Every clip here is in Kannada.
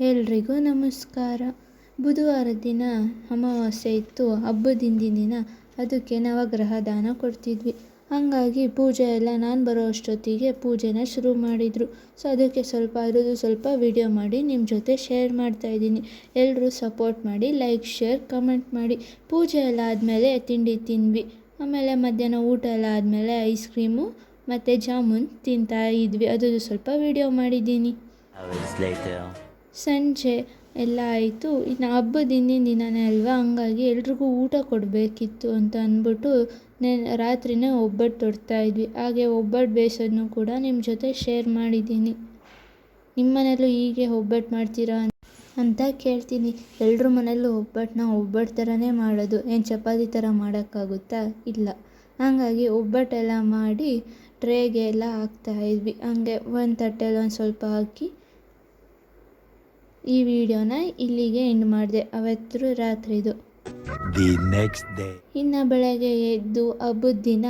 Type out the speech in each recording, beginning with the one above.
ಎಲ್ರಿಗೂ ನಮಸ್ಕಾರ. ಬುಧವಾರದ ದಿನ ಅಮಾವಾಸ್ಯೆ ಇತ್ತು. ಹಬ್ಬದ ದಿನ ಅದಕ್ಕೆ ನವಗ್ರಹ ದಾನ ಕೊಡ್ತಿದ್ವಿ. ಹಾಗಾಗಿ ಪೂಜೆ ಎಲ್ಲ ನಾನು ಬರೋ ಅಷ್ಟೊತ್ತಿಗೆ ಪೂಜೆನ ಶುರು ಮಾಡಿದರು. ಸೊ ಅದಕ್ಕೆ ಸ್ವಲ್ಪ ವಿಡಿಯೋ ಮಾಡಿ ನಿಮ್ಮ ಜೊತೆ ಶೇರ್ ಮಾಡ್ತಾಯಿದ್ದೀನಿ. ಎಲ್ಲರೂ ಸಪೋರ್ಟ್ ಮಾಡಿ, ಲೈಕ್, ಶೇರ್, ಕಮೆಂಟ್ ಮಾಡಿ. ಪೂಜೆ ಎಲ್ಲ ಆದಮೇಲೆ ತಿಂಡಿ ತಿಂದ್ವಿ. ಆಮೇಲೆ ಮಧ್ಯಾಹ್ನ ಊಟ ಎಲ್ಲ ಆದಮೇಲೆ ಐಸ್ ಕ್ರೀಮು ಮತ್ತು ಜಾಮೂನ್ ತಿಂತಾ ಇದ್ವಿ. ಅದು ಸ್ವಲ್ಪ ವಿಡಿಯೋ ಮಾಡಿದ್ದೀನಿ. ಸಂಜೆ ಎಲ್ಲ ಆಯಿತು. ಇನ್ನು ಹಬ್ಬದ ಹಿಂದಿನ ದಿನವೇ ಅಲ್ವಾ, ಹಂಗಾಗಿ ಎಲ್ರಿಗೂ ಊಟ ಕೊಡಬೇಕಿತ್ತು ಅಂತ ಅಂದ್ಬಿಟ್ಟು ರಾತ್ರಿನೇ ಒಬ್ಬಟ್ಟು ತೊಡ್ತಾಯಿದ್ವಿ. ಹಾಗೆ ಒಬ್ಬಟ್ಟು ಬೇಯಿಸೋದನ್ನು ಕೂಡ ನಿಮ್ಮ ಜೊತೆ ಶೇರ್ ಮಾಡಿದ್ದೀನಿ. ನಿಮ್ಮ ಮನೆಯಲ್ಲೂ ಹೀಗೆ ಒಬ್ಬಟ್ಟು ಮಾಡ್ತೀರಾ ಅಂತ ಕೇಳ್ತೀನಿ. ಎಲ್ಲರ ಮನೆಯಲ್ಲೂ ಒಬ್ಬಟ್ಟು ಥರನೇ ಮಾಡೋದು. ಏನು ಚಪಾತಿ ಥರ ಮಾಡೋಕ್ಕಾಗುತ್ತಾ? ಇಲ್ಲ. ಹಾಗಾಗಿ ಒಬ್ಬಟ್ಟೆಲ್ಲ ಮಾಡಿ ಟ್ರೇಗೆ ಎಲ್ಲ ಹಾಕ್ತಾಯಿದ್ವಿ. ಹಂಗೆ ಒಂದು ತಟ್ಟೆಯಲ್ಲಿ ಒಂದು ಸ್ವಲ್ಪ ಹಾಕಿ ಈ ವಿಡಿಯೋನ ಇಲ್ಲಿಗೆ ಎಂಡ್ ಮಾಡಿದೆ. ಅವತ್ತು ರಾತ್ರಿದು. ಇನ್ನು ಬೆಳಗ್ಗೆ ಎದ್ದು ಹಬ್ಬದ ದಿನ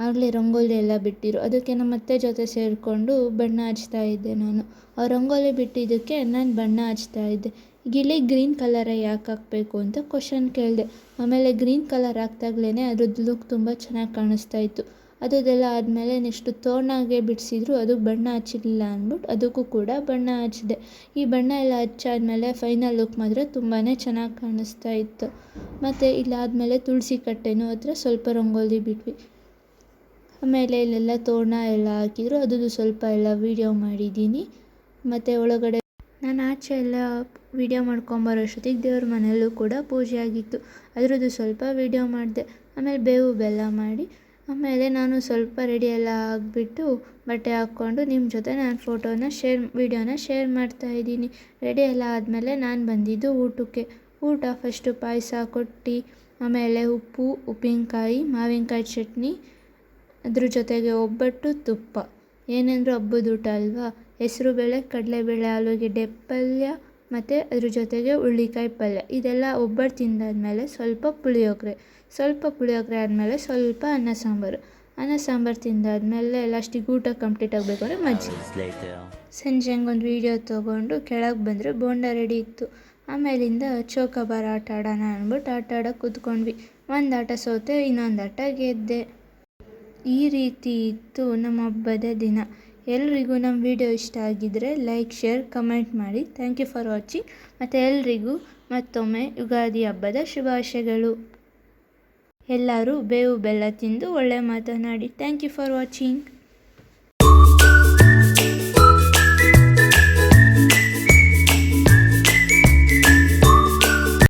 ಆಗಲೇ ರಂಗೋಲಿ ಎಲ್ಲ ಬಿಟ್ಟಿರು. ಅದಕ್ಕೆ ನಮ್ಮ ಅತ್ತೆ ಜೊತೆ ಸೇರಿಕೊಂಡು ಬಣ್ಣ ಹಚ್ತಾ ಇದ್ದೆ ನಾನು. ಆ ರಂಗೋಲಿ ಬಿಟ್ಟಿದ್ದಕ್ಕೆ ನಾನು ಬಣ್ಣ ಹಚ್ತಾ ಇದ್ದೆ. ಗಿಳಿ ಗ್ರೀನ್ ಕಲರೇ ಯಾಕೆ ಹಾಕಬೇಕು ಅಂತ ಕ್ವಶನ್ ಕೇಳಿದೆ. ಆಮೇಲೆ ಗ್ರೀನ್ ಕಲರ್ ಹಾಕ್ದಾಗ್ಲೇ ಅದ್ರದ್ದು ಲುಕ್ ತುಂಬ ಚೆನ್ನಾಗಿ ಕಾಣಿಸ್ತಾ ಇತ್ತು. ಅದೆಲ್ಲ ಆದಮೇಲೆ ನೆಕ್ಸ್ಟು ತೋರಣಗೆ ಬಿಡಿಸಿದ್ರು, ಅದಕ್ಕೆ ಬಣ್ಣ ಹಚ್ಚಿರಲಿಲ್ಲ ಅಂದ್ಬಿಟ್ಟು ಅದಕ್ಕೂ ಕೂಡ ಬಣ್ಣ ಹಚ್ಚಿದೆ. ಈ ಬಣ್ಣ ಎಲ್ಲ ಹಚ್ಚಾದ್ಮೇಲೆ ಫೈನಲ್ ಲುಕ್ ಮಾತ್ರ ತುಂಬಾ ಚೆನ್ನಾಗಿ ಕಾಣಿಸ್ತಾ ಇತ್ತು. ಮತ್ತು ಇಲ್ಲಾದಮೇಲೆ ತುಳಸಿ ಕಟ್ಟೆನೂ ಹತ್ರ ಸ್ವಲ್ಪ ರಂಗೋಲಿ ಬಿಟ್ವಿ. ಆಮೇಲೆ ಇಲ್ಲೆಲ್ಲ ತೋರಣ ಎಲ್ಲ ಹಾಕಿದ್ರು, ಅದನ್ನು ಸ್ವಲ್ಪ ಎಲ್ಲ ವೀಡಿಯೋ ಮಾಡಿದ್ದೀನಿ. ಮತ್ತು ಒಳಗಡೆ ನಾನು ಆಚೆ ಎಲ್ಲ ವೀಡಿಯೋ ಮಾಡ್ಕೊಂಬರೋ ಅಷ್ಟೊತ್ತಿಗೆ ದೇವ್ರ ಮನೆಯಲ್ಲೂ ಕೂಡ ಪೂಜೆ ಆಗಿತ್ತು. ಅದರದ್ದು ಸ್ವಲ್ಪ ವೀಡಿಯೋ ಮಾಡಿದೆ. ಆಮೇಲೆ ಬೇವು ಬೆಲ್ಲ ಮಾಡಿ ಆಮೇಲೆ ನಾನು ಸ್ವಲ್ಪ ರೆಡಿ ಎಲ್ಲ ಆಗಿಬಿಟ್ಟು ಬಟ್ಟೆ ಹಾಕ್ಕೊಂಡು ನಿಮ್ಮ ಜೊತೆ ನಾನು ವೀಡಿಯೋನ ಶೇರ್ ಮಾಡ್ತಾಯಿದ್ದೀನಿ. ರೆಡಿ ಎಲ್ಲ ಆದಮೇಲೆ ನಾನು ಬಂದಿದ್ದು ಊಟಕ್ಕೆ. ಊಟ ಫಸ್ಟು ಪಾಯಸ ಕೊಟ್ಟು, ಆಮೇಲೆ ಉಪ್ಪು, ಉಪ್ಪಿನಕಾಯಿ, ಮಾವಿನಕಾಯಿ ಚಟ್ನಿ, ಅದ್ರ ಜೊತೆಗೆ ಒಬ್ಬಟ್ಟು, ತುಪ್ಪ. ಏನೆಂದರೂ ಹಬ್ಬದ ಊಟ ಅಲ್ವಾ. ಹೆಸರುಬೇಳೆ, ಕಡಲೆಬೇಳೆ, ಆಲೂಗೆಡ್ಡೆ ಪಲ್ಯ ಮತ್ತು ಅದ್ರ ಜೊತೆಗೆ ಹುಳ್ಳಿಕಾಯಿ ಪಲ್ಯ. ಇದೆಲ್ಲ ಒಬ್ಬಟ್ಟು ತಿಂದಾದ್ಮೇಲೆ ಸ್ವಲ್ಪ ಪುಳಿಯೋಗರೆ ಆದಮೇಲೆ ಸ್ವಲ್ಪ ಅನ್ನ ಸಾಂಬಾರು ತಿಂದಾದ್ಮೇಲೆ ಲಾಸ್ಟಿಗೆ ಊಟ ಕಂಪ್ಲೀಟ್ ಆಗಬೇಕು ಅಂದರೆ ಮಜ್ಜಿಗೆ. ಸಂಜೆ ಹಂಗೊಂದು ವೀಡಿಯೋ ತೊಗೊಂಡು ಕೆಳಗೆ ಬಂದರೆ ಬೋಂಡ ರೆಡಿ ಇತ್ತು. ಆಮೇಲಿಂದ ಚೌಕಾಬಾರ ಆಟ ಆಡೋಣ ಅಂದ್ಬಿಟ್ಟು ಆಟ ಆಡೋಕೆ ಕೂತ್ಕೊಂಡ್ವಿ. ಒಂದು ಆಟ ಸೋತೆ, ಇನ್ನೊಂದು ಆಟ ಗೆದ್ದೆ. ಈ ರೀತಿ ಇತ್ತು ನಮ್ಮ ಹಬ್ಬದ ದಿನ. ಎಲ್ರಿಗೂ ನಮ್ಮ ವಿಡಿಯೋ ಇಷ್ಟ ಆಗಿದ್ದರೆ ಲೈಕ್, ಶೇರ್, ಕಮೆಂಟ್ ಮಾಡಿ. Thank you for watching. ಮತ್ತು ಎಲ್ರಿಗೂ ಮತ್ತೊಮ್ಮೆ ಯುಗಾದಿ ಹಬ್ಬದ ಶುಭಾಶಯಗಳು. ಎಲ್ಲರೂ ಬೇವು ಬೆಲ್ಲ ತಿಂದು ಒಳ್ಳೆ ಮಾತನಾಡಿ. Thank you for watching.